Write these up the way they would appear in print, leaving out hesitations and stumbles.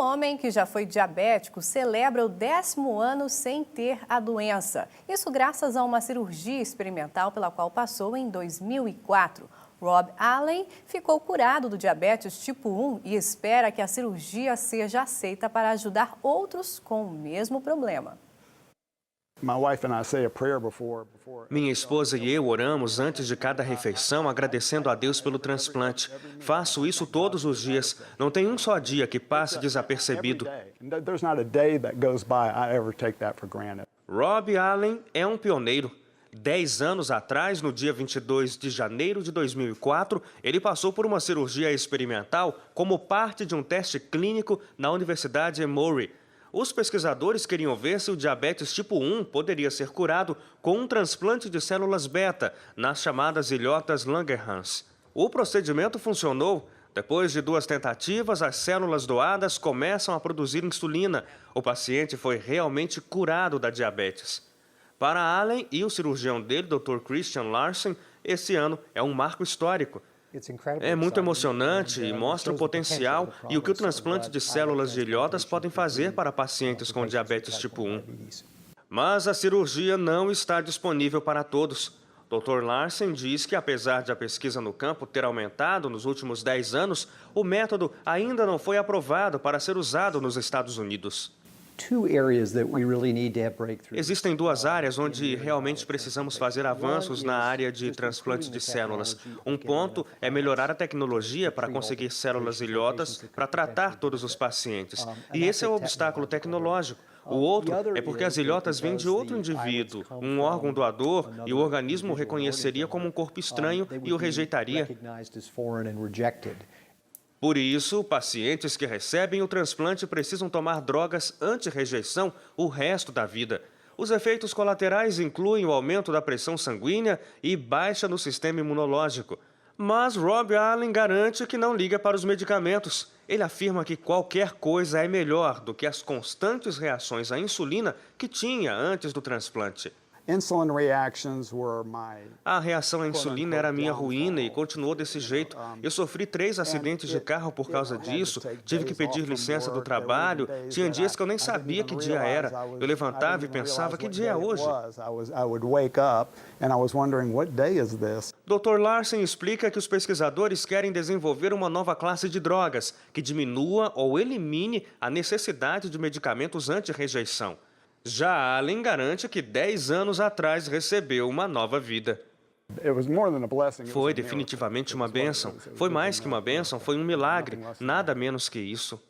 homem que já foi diabético celebra o 10º ano sem ter a doença. Isso graças a uma cirurgia experimental pela qual passou em 2004. Rob Allen ficou curado do diabetes tipo 1 e espera que a cirurgia seja aceita para ajudar outros com o mesmo problema. Minha esposa e eu oramos antes de cada refeição, agradecendo a Deus pelo transplante. Faço isso todos os dias. Não tem um só dia que passe desapercebido. Rob Allen é um pioneiro. 10 anos atrás, no dia 22 de janeiro de 2004, ele passou por uma cirurgia experimental como parte de um teste clínico na Universidade Emory. Os pesquisadores queriam ver se o diabetes tipo 1 poderia ser curado com um transplante de células beta nas chamadas ilhotas Langerhans. O procedimento funcionou. Depois de 2 tentativas, as células doadas começam a produzir insulina. O paciente foi realmente curado da diabetes. Para Allen e o cirurgião dele, Dr. Christian Larsen, esse ano é um marco histórico. É muito emocionante e mostra o potencial e o que o transplante de células de ilhotas podem fazer para pacientes com diabetes tipo 1. Mas a cirurgia não está disponível para todos. Dr. Larsen diz que, apesar de a pesquisa no campo ter aumentado nos últimos 10 anos, o método ainda não foi aprovado para ser usado nos Estados Unidos. Existem 2 áreas onde realmente precisamos fazer avanços na área de transplante de células. Um ponto é melhorar a tecnologia para conseguir células ilhotas para tratar todos os pacientes. E esse é o obstáculo tecnológico. O outro é porque as ilhotas vêm de outro indivíduo, um órgão doador, e o organismo o reconheceria como um corpo estranho e o rejeitaria. Por isso, pacientes que recebem o transplante precisam tomar drogas anti-rejeição o resto da vida. Os efeitos colaterais incluem o aumento da pressão sanguínea e baixa no sistema imunológico. Mas Rob Allen garante que não liga para os medicamentos. Ele afirma que qualquer coisa é melhor do que as constantes reações à insulina que tinha antes do transplante. A reação à insulina era minha ruína e continuou desse jeito. Eu sofri 3 acidentes de carro por causa disso, tive que pedir licença do trabalho, tinha dias que eu nem sabia que dia era. Eu levantava e pensava, que dia é hoje? Dr. Larsen explica que os pesquisadores querem desenvolver uma nova classe de drogas que diminua ou elimine a necessidade de medicamentos anti-rejeição. Já Allen garante que 10 anos atrás recebeu uma nova vida. Foi definitivamente uma bênção. Foi mais que uma bênção, foi um milagre, nada menos que isso.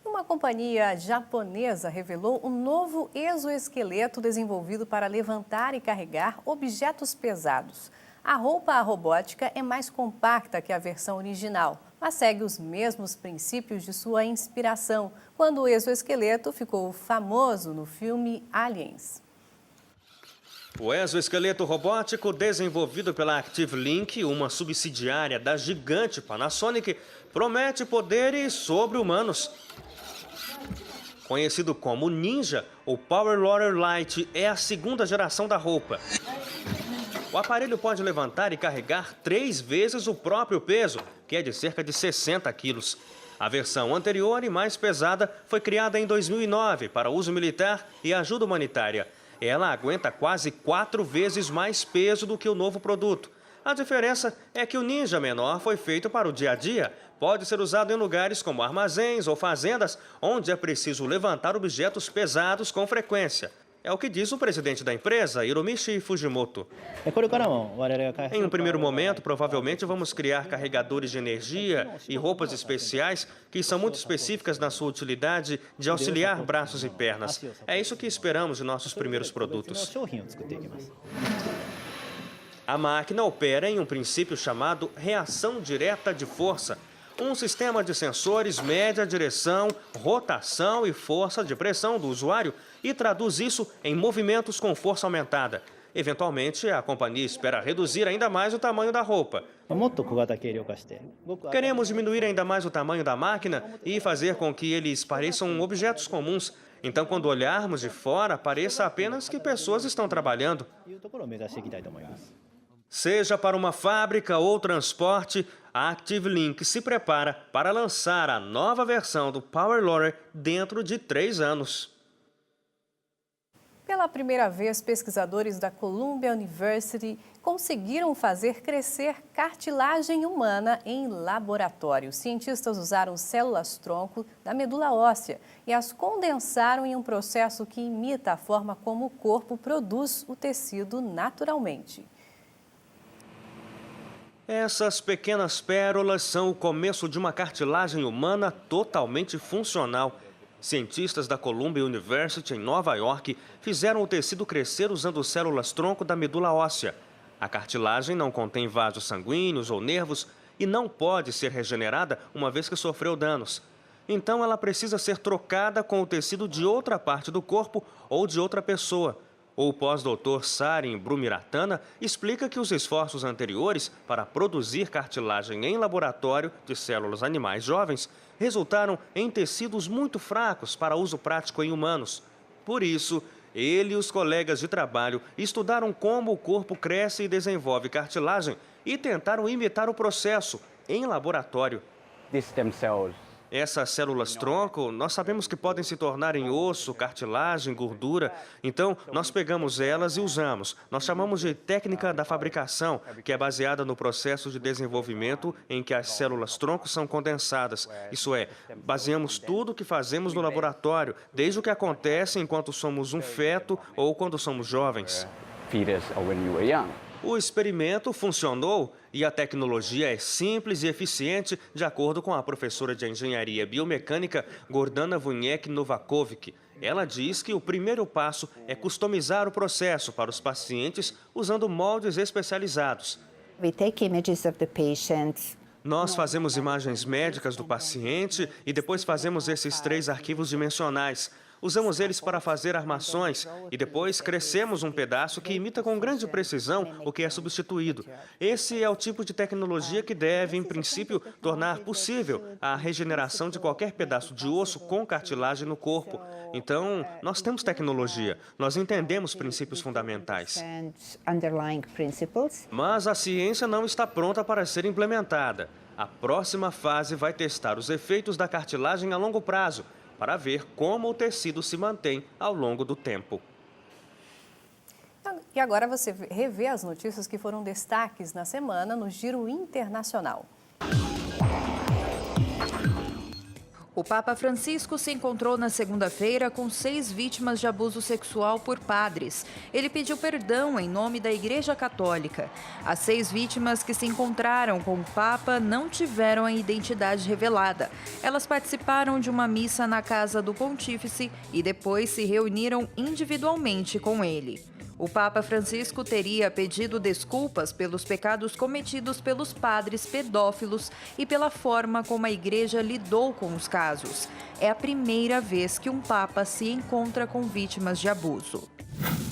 Uma companhia japonesa revelou um novo exoesqueleto desenvolvido para levantar e carregar objetos pesados. A roupa robótica é mais compacta que a versão original, mas segue os mesmos princípios de sua inspiração, quando o exoesqueleto ficou famoso no filme Aliens. O exoesqueleto robótico, desenvolvido pela Active Link, uma subsidiária da gigante Panasonic, promete poderes sobre-humanos. Conhecido como Ninja, o Power Loader Lite é a 2ª geração da roupa. O aparelho pode levantar e carregar 3 vezes o próprio peso, que é de cerca de 60 quilos. A versão anterior e mais pesada foi criada em 2009 para uso militar e ajuda humanitária. Ela aguenta quase 4 vezes mais peso do que o novo produto. A diferença é que o Ninja menor foi feito para o dia a dia. Pode ser usado em lugares como armazéns ou fazendas, onde é preciso levantar objetos pesados com frequência. É o que diz o presidente da empresa, Hiromichi Fujimoto. Em um primeiro momento, provavelmente vamos criar carregadores de energia e roupas especiais que são muito específicas na sua utilidade de auxiliar braços e pernas. É isso que esperamos de nossos primeiros produtos. A máquina opera em um princípio chamado reação direta de força. Um sistema de sensores mede a direção, rotação e força de pressão do usuário e traduz isso em movimentos com força aumentada. Eventualmente, a companhia espera reduzir ainda mais o tamanho da roupa. Queremos diminuir ainda mais o tamanho da máquina e fazer com que eles pareçam objetos comuns. Então, quando olharmos de fora, pareça apenas que pessoas estão trabalhando. Seja para uma fábrica ou transporte, a ActiveLink se prepara para lançar a nova versão do Power Loader dentro de 3 anos. Pela primeira vez, pesquisadores da Columbia University conseguiram fazer crescer cartilagem humana em laboratório. Os cientistas usaram células-tronco da medula óssea e as condensaram em um processo que imita a forma como o corpo produz o tecido naturalmente. Essas pequenas pérolas são o começo de uma cartilagem humana totalmente funcional. Cientistas da Columbia University, em Nova York, fizeram o tecido crescer usando células-tronco da medula óssea. A cartilagem não contém vasos sanguíneos ou nervos e não pode ser regenerada uma vez que sofreu danos. Então, ela precisa ser trocada com o tecido de outra parte do corpo ou de outra pessoa. O pós-doutor Sarin Brumiratana explica que os esforços anteriores para produzir cartilagem em laboratório de células animais jovens resultaram em tecidos muito fracos para uso prático em humanos. Por isso, ele e os colegas de trabalho estudaram como o corpo cresce e desenvolve cartilagem e tentaram imitar o processo em laboratório. Essas células-tronco, nós sabemos que podem se tornar em osso, cartilagem, gordura. Então, nós pegamos elas e usamos. Nós chamamos de técnica da fabricação, que é baseada no processo de desenvolvimento em que as células-tronco são condensadas. Isso é, baseamos tudo o que fazemos no laboratório, desde o que acontece enquanto somos um feto ou quando somos jovens. O experimento funcionou e a tecnologia é simples e eficiente, de acordo com a professora de engenharia biomecânica Gordana Vuniek-Novakovic. Ela diz que o primeiro passo é customizar o processo para os pacientes usando moldes especializados. Nós fazemos imagens médicas do paciente e depois fazemos esses 3 arquivos dimensionais. Usamos eles para fazer armações e depois crescemos um pedaço que imita com grande precisão o que é substituído. Esse é o tipo de tecnologia que deve, em princípio, tornar possível a regeneração de qualquer pedaço de osso com cartilagem no corpo. Então, nós temos tecnologia, nós entendemos princípios fundamentais. Mas a ciência não está pronta para ser implementada. A próxima fase vai testar os efeitos da cartilagem a longo prazo, para ver como o tecido se mantém ao longo do tempo. E agora você revê as notícias que foram destaques na semana no Giro Internacional. O Papa Francisco se encontrou na segunda-feira com 6 vítimas de abuso sexual por padres. Ele pediu perdão em nome da Igreja Católica. As 6 vítimas que se encontraram com o Papa não tiveram a identidade revelada. Elas participaram de uma missa na casa do Pontífice e depois se reuniram individualmente com ele. O Papa Francisco teria pedido desculpas pelos pecados cometidos pelos padres pedófilos e pela forma como a Igreja lidou com os casos. É a primeira vez que um Papa se encontra com vítimas de abuso.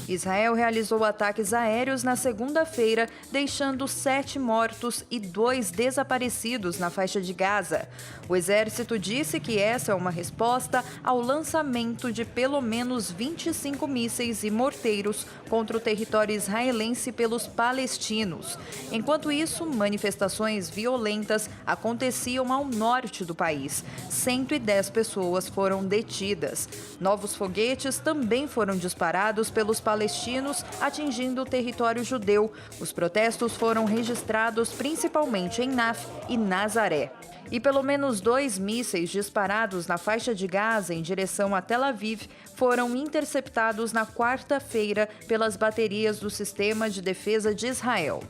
Israel realizou ataques aéreos na segunda-feira, deixando 7 mortos e 2 desaparecidos na faixa de Gaza. O exército disse que essa é uma resposta ao lançamento de pelo menos 25 mísseis e morteiros contra o território israelense pelos palestinos. Enquanto isso, manifestações violentas aconteciam ao norte do país. 110 pessoas foram detidas. Novos foguetes também foram disparados pelos palestinos, atingindo o território judeu. Os protestos foram registrados principalmente em Naf e Nazaré. E pelo menos 2 mísseis disparados na faixa de Gaza em direção a Tel Aviv foram interceptados na quarta-feira pelas baterias do Sistema de Defesa de Israel.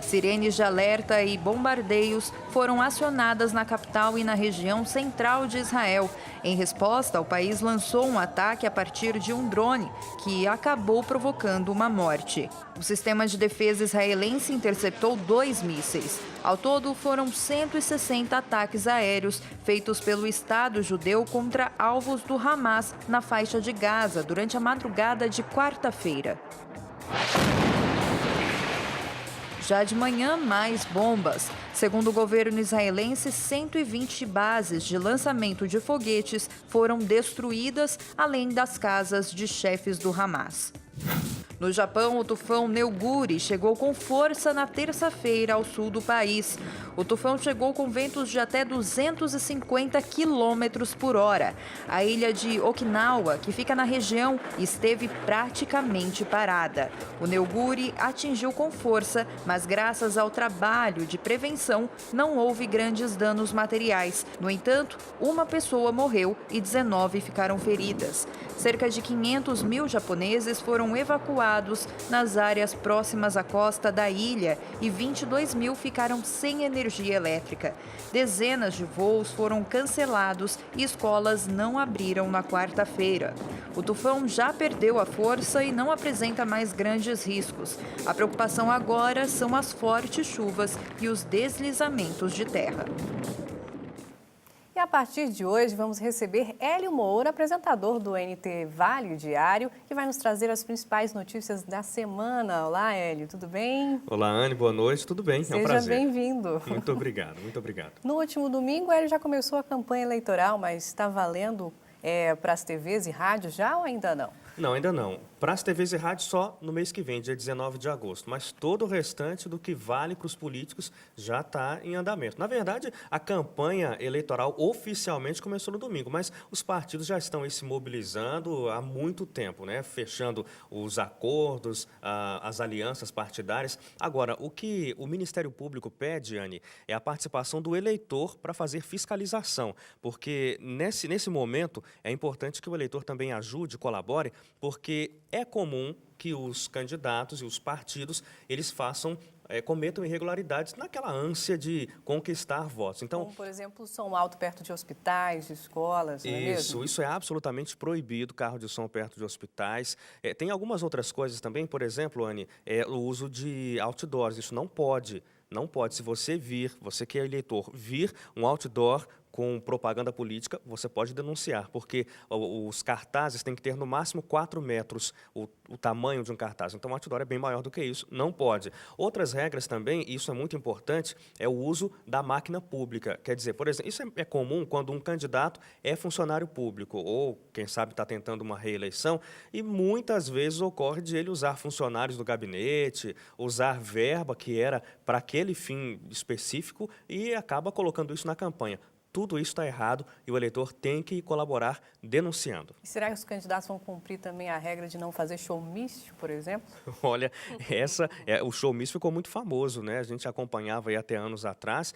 Sirenes de alerta e bombardeios foram acionadas na capital e na região central de Israel. Em resposta, o país lançou um ataque a partir de um drone, que acabou provocando uma morte. O sistema de defesa israelense interceptou 2 mísseis. Ao todo, foram 160 ataques aéreos feitos pelo Estado judeu contra alvos do Hamas na faixa de Gaza durante a madrugada de quarta-feira. Já de manhã, mais bombas. Segundo o governo israelense, 120 bases de lançamento de foguetes foram destruídas, além das casas de chefes do Hamas. No Japão, o tufão Neoguri chegou com força na terça-feira ao sul do país. O tufão chegou com ventos de até 250 quilômetros por hora. A ilha de Okinawa, que fica na região, esteve praticamente parada. O Neoguri atingiu com força, mas graças ao trabalho de prevenção, não houve grandes danos materiais. No entanto, uma pessoa morreu e 19 ficaram feridas. Cerca de 500 mil japoneses foram evacuados nas áreas próximas à costa da ilha e 22 mil ficaram sem energia elétrica. Dezenas de voos foram cancelados e escolas não abriram na quarta-feira. O tufão já perdeu a força e não apresenta mais grandes riscos. A preocupação agora são as fortes chuvas e os deslizamentos de terra. E a partir de hoje vamos receber Hélio Moura, apresentador do NT Vale Diário, que vai nos trazer as principais notícias da semana. Olá, Hélio, tudo bem? Olá, Anne, boa noite, tudo bem? É um prazer. Seja bem-vindo. Muito obrigado, muito obrigado. No último domingo, o Hélio já começou a campanha eleitoral, mas está valendo para as TVs e rádios já ou ainda não? Não, ainda não. Para as TVs e rádios só no mês que vem, dia 19 de agosto. Mas todo o restante do que vale para os políticos já está em andamento. Na verdade, a campanha eleitoral oficialmente começou no domingo, mas os partidos já estão aí se mobilizando há muito tempo, né? Fechando os acordos, as alianças partidárias. Agora, o que o Ministério Público pede, Anne, é a participação do eleitor para fazer fiscalização, porque nesse momento é importante que o eleitor também ajude, colabore, porque é comum que os candidatos e os partidos eles cometam irregularidades naquela ânsia de conquistar votos. Então, como, por exemplo, som alto perto de hospitais, de escolas, não é mesmo? Isso é absolutamente proibido, carro de som perto de hospitais. Tem algumas outras coisas também, por exemplo, Anne, o uso de outdoors, isso não pode. Não pode. Se você que é eleitor, vir um outdoor com propaganda política, você pode denunciar, porque os cartazes têm que ter no máximo 4 metros o tamanho de um cartaz. Então, o outdoor é bem maior do que isso, não pode. Outras regras também, isso é muito importante, é o uso da máquina pública. Quer dizer, por exemplo, isso é comum quando um candidato é funcionário público ou, quem sabe, está tentando uma reeleição e muitas vezes ocorre de ele usar funcionários do gabinete, usar verba que era para aquele fim específico e acaba colocando isso na campanha. Tudo isso está errado e o eleitor tem que colaborar denunciando. E será que os candidatos vão cumprir também a regra de não fazer showmício, por exemplo? Olha, o showmício ficou muito famoso, né? A gente acompanhava aí até anos atrás,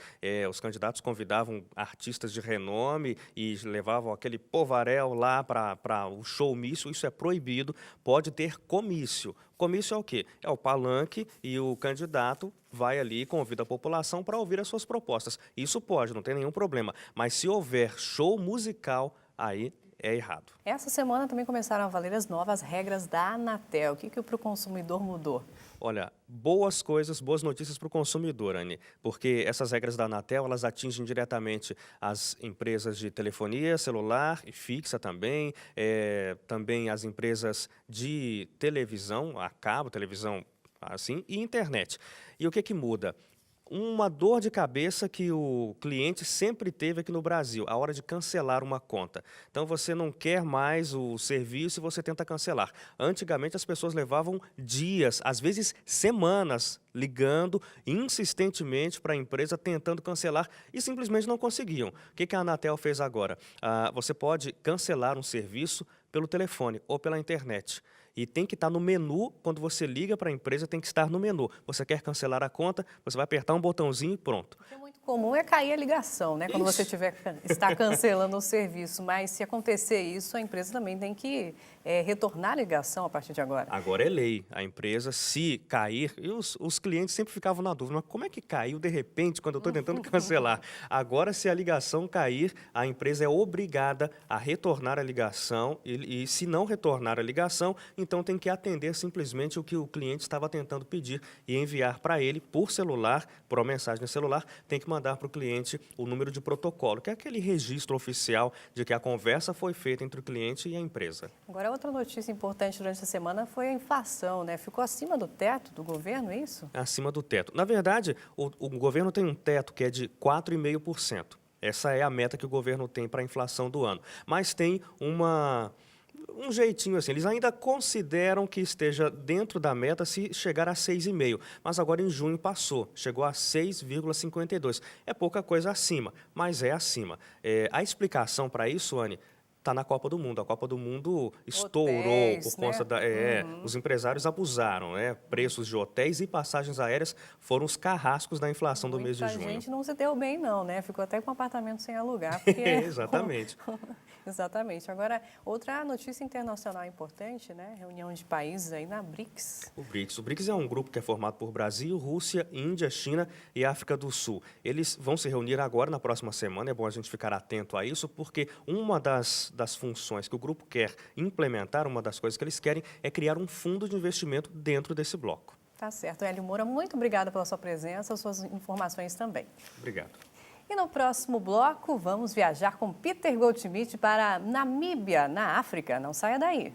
os candidatos convidavam artistas de renome e levavam aquele povaréu lá para o showmício. Isso é proibido, pode ter comício. Comício é o quê? É o palanque e o candidato vai ali e convida a população para ouvir as suas propostas. Isso pode, não tem nenhum problema. Mas se houver show musical, aí é errado. Essa semana também começaram a valer as novas regras da Anatel. O que para o consumidor mudou? Olha, boas coisas, boas notícias para o consumidor, Anne, porque essas regras da Anatel, elas atingem diretamente as empresas de telefonia celular e fixa também, também as empresas de televisão, a cabo, televisão assim, e internet. E o que muda? Uma dor de cabeça que o cliente sempre teve aqui no Brasil, a hora de cancelar uma conta. Então, você não quer mais o serviço e você tenta cancelar. Antigamente, as pessoas levavam dias, às vezes semanas, ligando insistentemente para a empresa, tentando cancelar e simplesmente não conseguiam. O que a Anatel fez agora? Você pode cancelar um serviço pelo telefone ou pela internet. E tem que estar no menu, quando você liga para a empresa, tem que estar no menu. Você quer cancelar a conta, você vai apertar um botãozinho e pronto. O que é muito comum é cair a ligação, né? Quando você está cancelando o serviço. Mas se acontecer isso, a empresa também tem que retornar a ligação a partir de agora. Agora é lei. A empresa, se cair, e os clientes sempre ficavam na dúvida, mas como é que caiu de repente quando eu estou tentando cancelar? Agora, se a ligação cair, a empresa é obrigada a retornar a ligação e se não retornar a ligação, então tem que atender simplesmente o que o cliente estava tentando pedir e enviar para ele por celular, por uma mensagem celular, tem que mandar para o cliente o número de protocolo, que é aquele registro oficial de que a conversa foi feita entre o cliente e a empresa. Agora, outra notícia importante durante essa semana foi a inflação, né? Ficou acima do teto do governo, é isso? Acima do teto. Na verdade, o governo tem um teto que é de 4,5%. Essa é a meta que o governo tem para a inflação do ano. Mas tem um jeitinho assim. Eles ainda consideram que esteja dentro da meta se chegar a 6,5, mas agora em junho passou, chegou a 6,52. É pouca coisa acima, mas é acima. A explicação para isso, Anny, está na Copa do Mundo. A Copa do Mundo estourou Hotéis, por conta da... Os empresários abusaram, né? Preços de hotéis e passagens aéreas foram os carrascos da inflação do mês de junho. Muita gente não se deu bem, não, né? Ficou até com um apartamento sem alugar. Porque... Exatamente. Exatamente. Agora, outra notícia internacional importante, né? Reunião de países aí na BRICS. O BRICS é um grupo que é formado por Brasil, Rússia, Índia, China e África do Sul. Eles vão se reunir agora, na próxima semana. É bom a gente ficar atento a isso, porque uma das funções que o grupo quer implementar, uma das coisas que eles querem é criar um fundo de investimento dentro desse bloco. Tá certo. Hélio Moura, muito obrigada pela sua presença, suas informações também. Obrigado. E no próximo bloco, vamos viajar com Peter Goldschmidt para Namíbia, na África. Não saia daí.